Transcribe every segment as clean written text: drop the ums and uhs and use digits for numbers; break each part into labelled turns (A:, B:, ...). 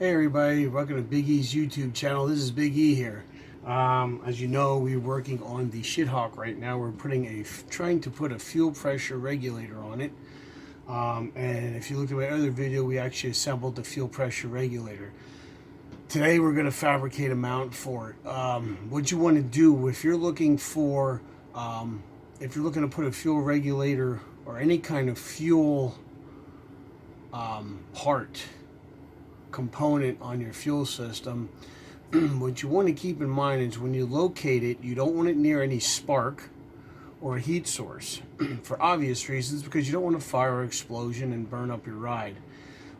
A: Hey everybody, welcome to Big E's YouTube channel. This is Big E here. As you know, we're working on the shithawk right now. We're trying to put a fuel pressure regulator on it. And if you look at my other video, we actually assembled the fuel pressure regulator. Today we're going to fabricate a mount for it. What you want to do if you're looking for, if you're looking to put a fuel regulator or any kind of fuel part component on your fuel system, what you want to keep in mind is when you locate it, you don't want it near any spark or a heat source for obvious reasons, because you don't want a fire or explosion and burn up your ride.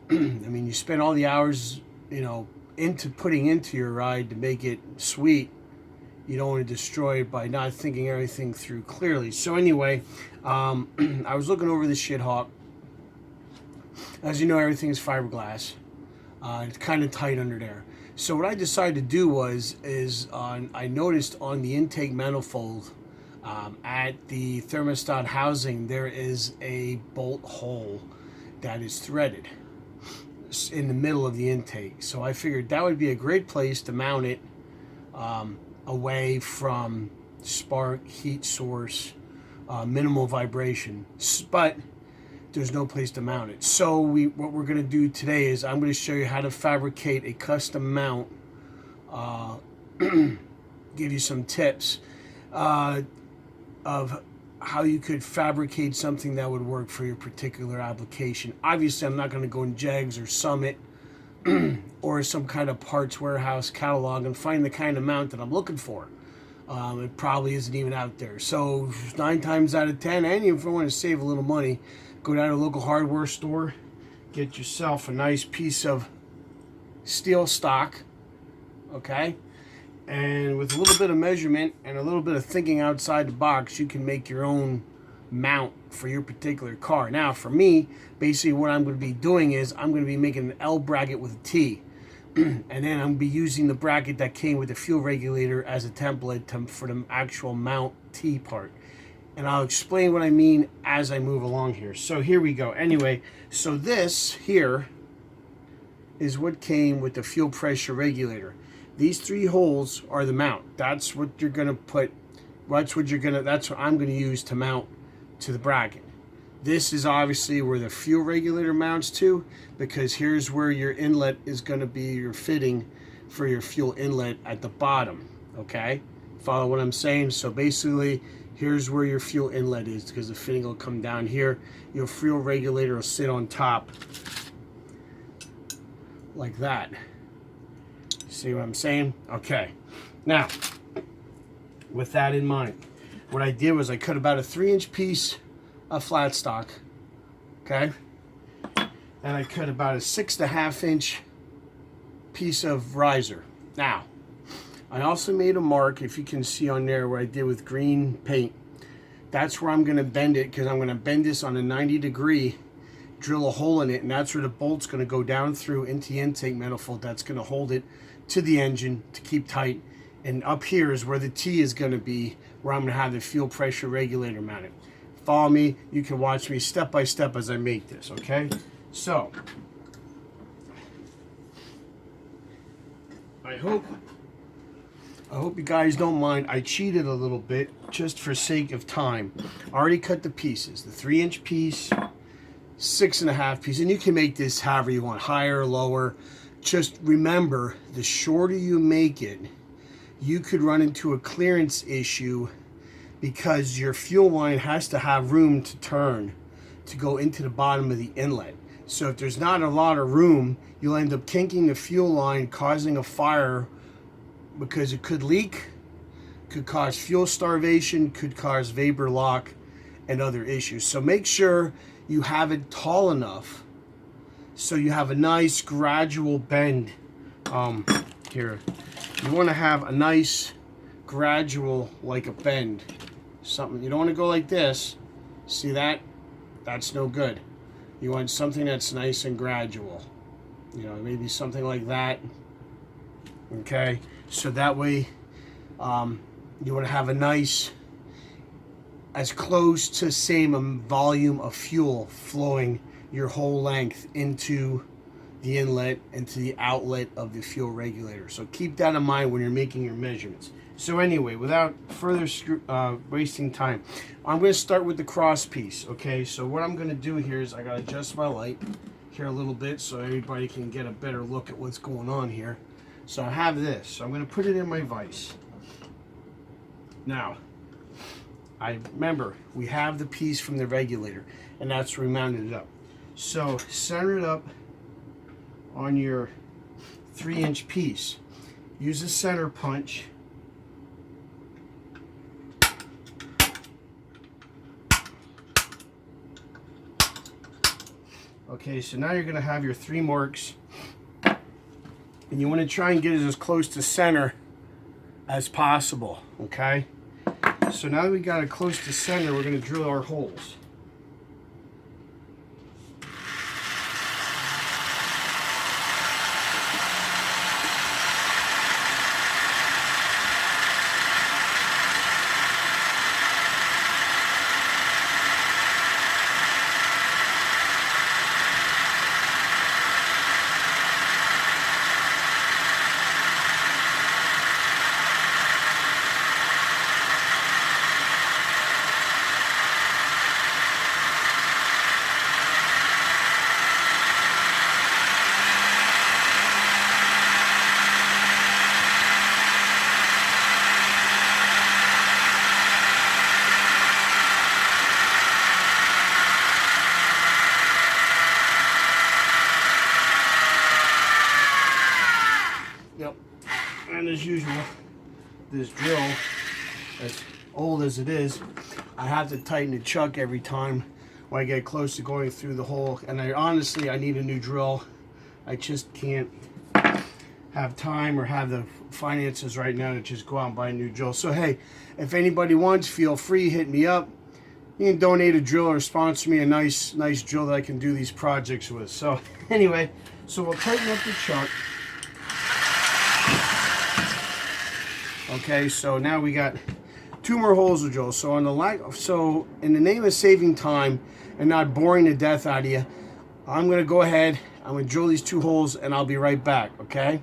A: I mean, you spend all the hours, into putting into your ride to make it sweet. You don't want to destroy it by not thinking everything through clearly. So anyway, I was looking over this shithawk. As you know, everything is fiberglass. It's kind of tight under there. So what I decided to do I noticed on the intake manifold at the thermostat housing, there is a bolt hole that is threaded in the middle of the intake. So I figured that would be a great place to mount it away from spark, heat source, minimal vibration. But there's no place to mount it. So what we're going to do today is I'm going to show you how to fabricate a custom mount, give you some tips of how you could fabricate something that would work for your particular application. Obviously, I'm not going to go in Jegs or Summit or some kind of parts warehouse catalog and find the kind of mount that I'm looking for. It probably isn't even out there. So 9 times out of 10, and if you want to save a little money, go down to a local hardware store, get yourself a nice piece of steel stock, okay? And with a little bit of measurement and a little bit of thinking outside the box, you can make your own mount for your particular car. Now, for me, basically what I'm going to be doing is I'm going to be making an L bracket with a T. And then I'm going to be using the bracket that came with the fuel regulator as a template for the actual mount T part. And I'll explain what I mean as I move along here. So here we go. Anyway, so this here is what came with the fuel pressure regulator. These 3 holes are the mount. That's what you're gonna put. That's what I'm gonna use to mount to the bracket. This is obviously where the fuel regulator mounts to, because here's where your inlet is gonna be, your fitting for your fuel inlet at the bottom. Okay, follow what I'm saying? So basically, here's where your fuel inlet is, because the fitting will come down here. Your fuel regulator will sit on top like that. See what I'm saying? Okay. Now, with that in mind, what I did was I cut about a 3-inch piece of flat stock. Okay. And I cut about a 6.5-inch piece of riser. Now, I also made a mark, if you can see on there, where I did with green paint. That's where I'm going to bend it, because I'm going to bend this on a 90-degree, drill a hole in it, and that's where the bolt's going to go down through into the intake manifold. That's going to hold it to the engine to keep tight. And up here is where the T is going to be, where I'm going to have the fuel pressure regulator mounted. Follow me. You can watch me step by step as I make this, okay? So, I hope you guys don't mind. I cheated a little bit just for sake of time. I already cut the pieces. The 3-inch piece, 6.5 piece, and you can make this however you want, higher or lower. Just remember, the shorter you make it, you could run into a clearance issue, because your fuel line has to have room to turn to go into the bottom of the inlet. So if there's not a lot of room, you'll end up kinking the fuel line, causing a fire, because it could leak, could cause fuel starvation, could cause vapor lock, and other issues. So make sure you have it tall enough so you have a nice gradual bend. Here, you want to have a nice gradual, like a bend. Something, you don't want to go like this. See that? That's no good. You want something that's nice and gradual. Maybe something like that. Okay, so that way you want to have a nice, as close to same volume of fuel flowing your whole length into the inlet and to the outlet of the fuel regulator. So keep that in mind when you're making your measurements. So anyway, without further wasting time, I'm going to start with the cross piece. Okay, so what I'm going to do here is I got to adjust my light here a little bit so everybody can get a better look at what's going on here. So I have this. So I'm going to put it in my vise. Now, I remember we have the piece from the regulator, and that's where we mounted it up. So center it up on your 3-inch piece. Use a center punch. Okay, so now you're going to have your 3 marks, and you want to try and get it as close to center as possible. Okay, so now that we got it close to center, we're going to drill our holes. Yep, and as usual, this drill, as old as it is, I have to tighten the chuck every time when I get close to going through the hole. And honestly, I need a new drill. I just can't have time or have the finances right now to just go out and buy a new drill. So hey, if anybody wants, feel free, hit me up. You can donate a drill or sponsor me a nice drill that I can do these projects with. So anyway, so we'll tighten up the chuck. Okay, so now we got 2 more holes to drill. So so in the name of saving time and not boring the death out of you, I'm going to go ahead. I'm going to drill these 2 holes, and I'll be right back. Okay.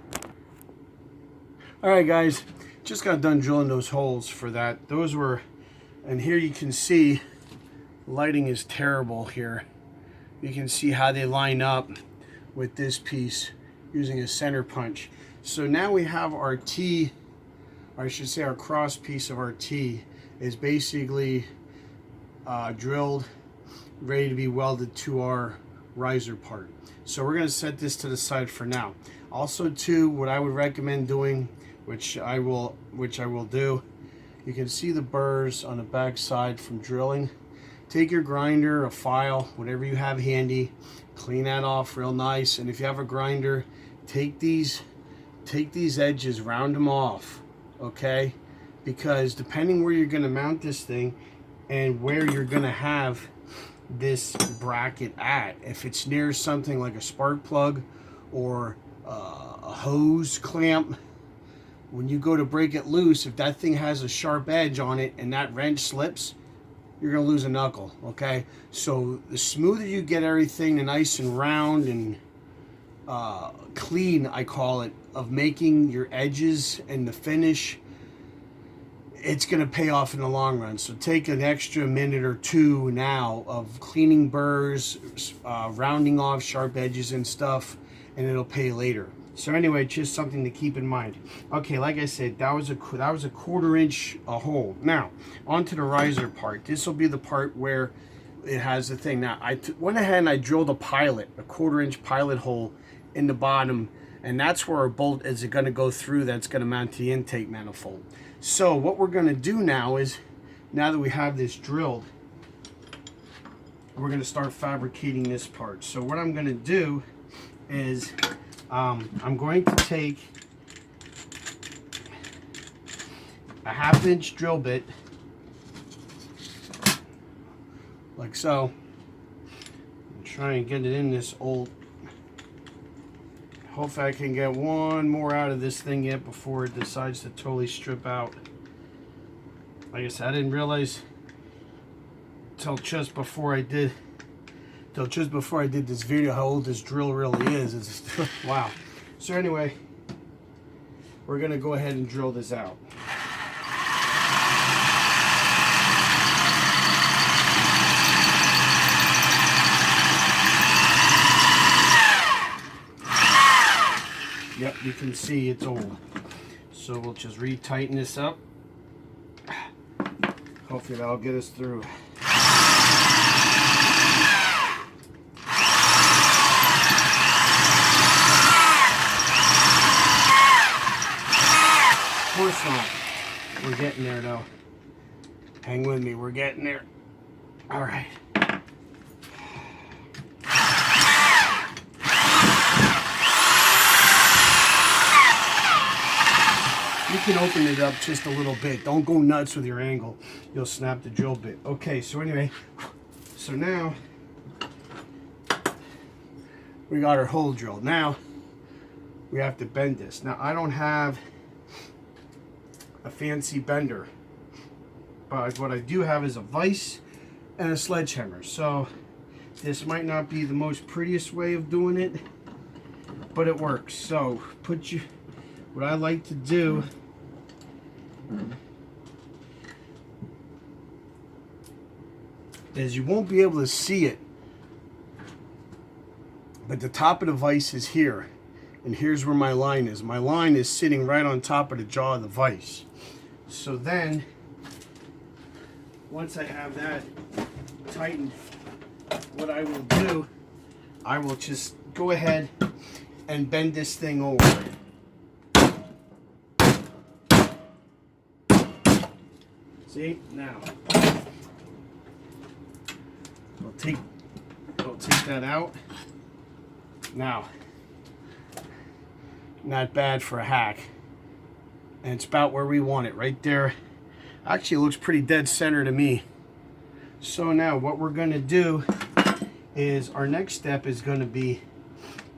A: All right, guys, just got done drilling those holes for that. Those were, and here you can see, lighting is terrible here. You can see how they line up with this piece using a center punch. So now we have our T. Or I should say our cross piece of our T is basically drilled, ready to be welded to our riser part. So we're going to set this to the side for now. Also too, what I would recommend doing, which I will do, you can see the burrs on the back side from drilling. Take your grinder, a file, whatever you have handy, clean that off real nice. And if you have a grinder, take these edges, round them off. Okay, because depending where you're going to mount this thing and where you're going to have this bracket at, if it's near something like a spark plug or a hose clamp, when you go to break it loose, if that thing has a sharp edge on it and that wrench slips, you're going to lose a knuckle. Okay, so the smoother you get everything nice and round and clean, I call it, of making your edges and the finish, it's going to pay off in the long run. So take an extra minute or 2 now of cleaning burrs, rounding off sharp edges and stuff, and it'll pay later. So anyway, just something to keep in mind. Okay, like I said, that was a 1/4 inch hole. Now onto the riser part. This will be the part where it has the thing. Now I went ahead and I drilled a 1/4 inch pilot hole in the bottom, and that's where our bolt is going to go through. That's going to mount to the intake manifold. So what we're going to do now is, now that we have this drilled, we're going to start fabricating this part. So what I'm going to do is I'm going to take a 1/2 inch drill bit, like so, and try and get it in this old. Hopefully I can get one more out of this thing yet before it decides to totally strip out. Like I said, I didn't realize until just before I did till just before I did this video how old this drill really is. It's wow. So anyway, we're gonna go ahead and drill this out. Yep, you can see it's old. So we'll just re-tighten this up. Hopefully that'll get us through. Of course not. We're getting there though. Hang with me, we're getting there. All right. You can open it up just a little bit. Don't go nuts with your angle. You'll snap the drill bit. Okay, so anyway, so now we got our hole drilled. Now we have to bend this. Now I don't have a fancy bender, but what I do have is a vise and a sledgehammer. So this might not be the most prettiest way of doing it, but it works. So what I like to do is, you won't be able to see it, but the top of the vise is here, and here's where my line is. My line is sitting right on top of the jaw of the vise. So then once I have that tightened, what I will do, I will just go ahead and bend this thing over. See, now I'll take that out. Now, not bad for a hack, and it's about where we want it, right there. Actually, it looks pretty dead center to me. So now what we're going to do is, our next step is going to be,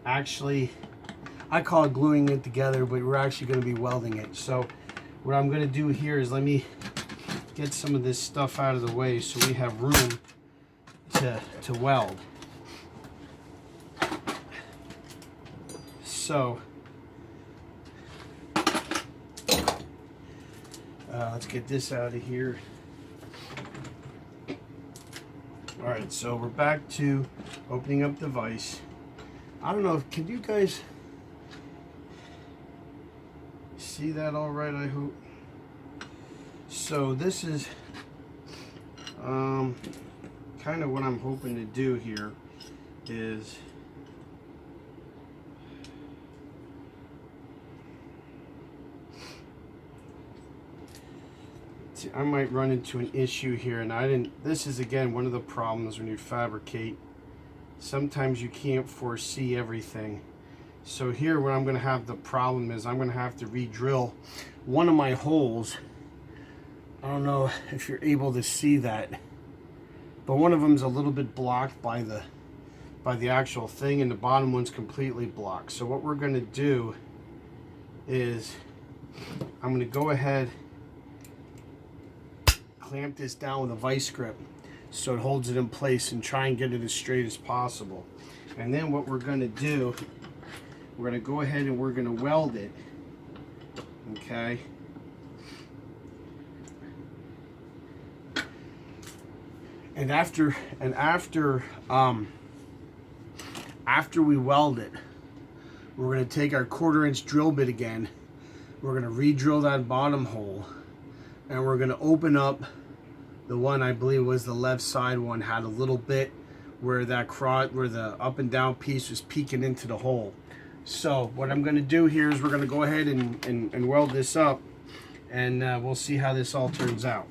A: actually, I call it gluing it together, but we're actually going to be welding it. So what I'm going to do here is, let me get some of this stuff out of the way so we have room to weld. So let's get this out of here. All right, so we're back to opening up the vise. I don't know, can you guys see that all right, I hope? So this is kind of what I'm hoping to do here is, see, I might run into an issue here, and this is again one of the problems when you fabricate. Sometimes you can't foresee everything. So here where I'm going to have the problem is, I'm going to have to re-drill one of my holes. I don't know if you're able to see that, but one of them's a little bit blocked by the actual thing, and the bottom one's completely blocked. So what we're going to do is, I'm going to go ahead, clamp this down with a vice grip so it holds it in place, and try and get it as straight as possible. And then what we're going to do, we're going to go ahead and we're going to weld it. Okay. And after we weld it, we're going to take our 1/4-inch drill bit again. We're going to re-drill that bottom hole, and we're going to open up the one, I believe was the left side one, had a little bit where where the up and down piece was peeking into the hole. So what I'm going to do here is, we're going to go ahead and weld this up, and we'll see how this all turns out.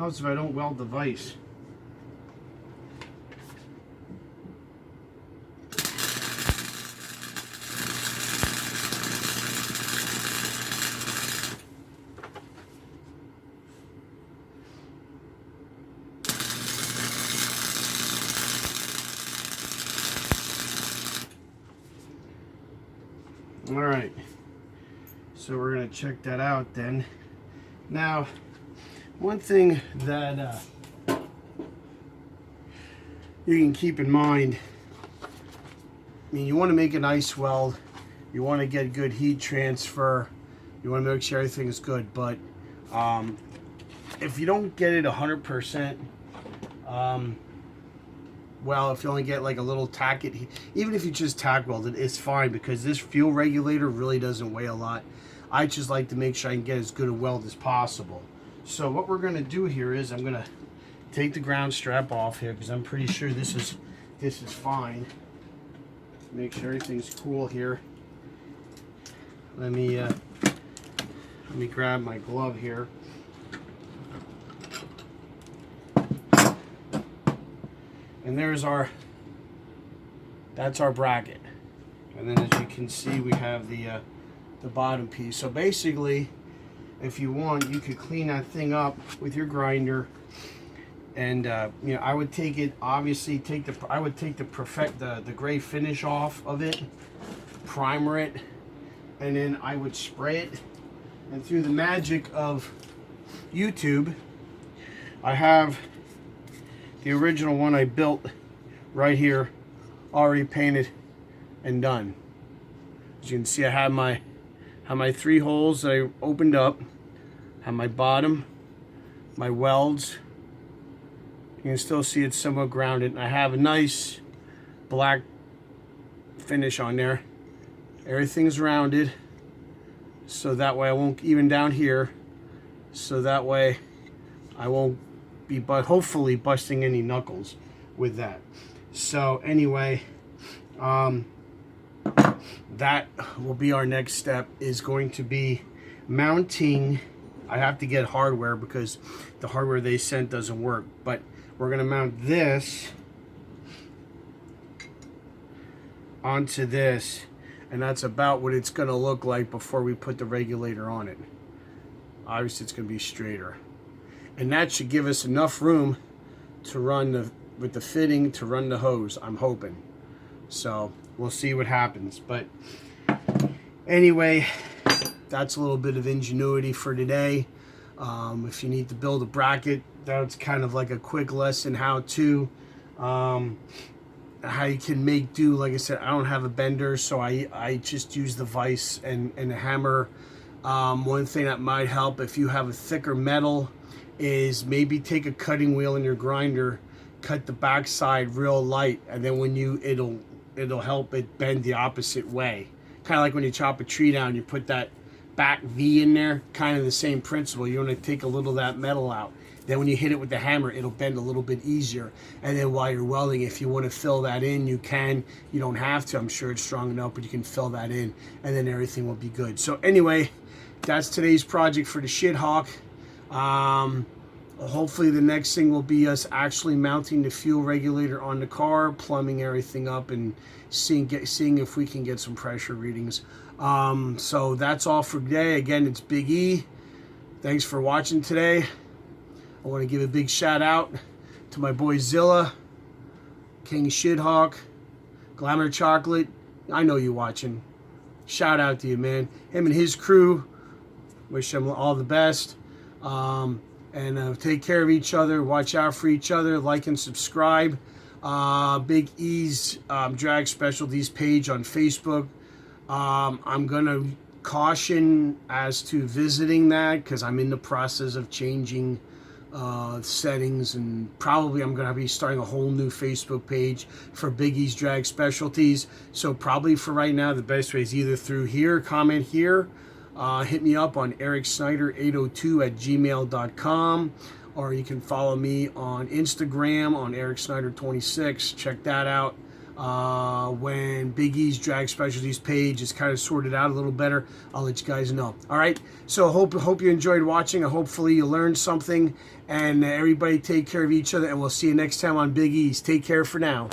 A: Helps if I don't weld the vise. All right, so we're gonna check that out then. Now, one thing that you can keep in mind, I mean, you want to make a nice weld, you want to get good heat transfer, you want to make sure everything is good, but if you don't get it 100%, well, if you only get like a little tack it, even if you just tack weld it, it's fine, because this fuel regulator really doesn't weigh a lot. I just like to make sure I can get as good a weld as possible. So what we're going to do here is I'm going to take the ground strap off here, because I'm pretty sure this is fine. Make sure everything's cool here. Let me grab my glove here. And there's that's our bracket. And then as you can see, we have the bottom piece. So basically, if you want, you could clean that thing up with your grinder. And you know, I would take it, obviously I would take the gray finish off of it, primer it, and then I would spray it. And through the magic of YouTube, I have the original one I built right here, already painted and done. As you can see, I have my 3 holes that I opened up, have my bottom, my welds. You can still see it's somewhat grounded. And I have a nice black finish on there. Everything's rounded, so that way I won't, even down here, so that way I won't be hopefully busting any knuckles with that. So anyway, that will be our next step, is going to be mounting. I have to get hardware because the hardware they sent doesn't work, but we're going to mount this onto this, and that's about what it's going to look like before we put the regulator on it. Obviously it's going to be straighter, and that should give us enough room to run with the fitting to run the hose, I'm hoping. So we'll see what happens. But anyway, that's a little bit of ingenuity for today. If you need to build a bracket, that's kind of like a quick lesson how to how you can make do. Like I said, I don't have a bender, so I just use the vise and a hammer. One thing that might help if you have a thicker metal is maybe take a cutting wheel in your grinder, cut the backside real light, and then when it'll help it bend the opposite way. Kind of like when you chop a tree down, you put that back V in there, kind of the same principle. You want to take a little of that metal out. Then when you hit it with the hammer, it'll bend a little bit easier. And then while you're welding, if you want to fill that in, you can. You don't have to. I'm sure it's strong enough, but you can fill that in, and then everything will be good. So anyway, that's today's project for the shithawk. Hopefully the next thing will be us actually mounting the fuel regulator on the car, plumbing everything up, and seeing if we can get some pressure readings. So that's all for today. Again, it's Big E. Thanks for watching today. I want to give a big shout out to my boy Zilla, King Shithawk, Glamour Chocolate. I know you watching. Shout out to you, man. Him and his crew. Wish them all the best. And take care of each other. Watch out for each other. Like and subscribe. Big E's Drag Specialties page on Facebook. I'm going to caution as to visiting that because I'm in the process of changing settings, and probably I'm going to be starting a whole new Facebook page for Big E's Drag Specialties. So probably for right now, the best way is either through here, comment here, hit me up on ericsnyder802@gmail.com, or you can follow me on Instagram on ericsnyder26. Check that out. When Big E's Drag Specialties page is kind of sorted out a little better, I'll let you guys know. All right. So hope you enjoyed watching. Hopefully you learned something. And everybody take care of each other. And we'll see you next time on Big E's. Take care for now.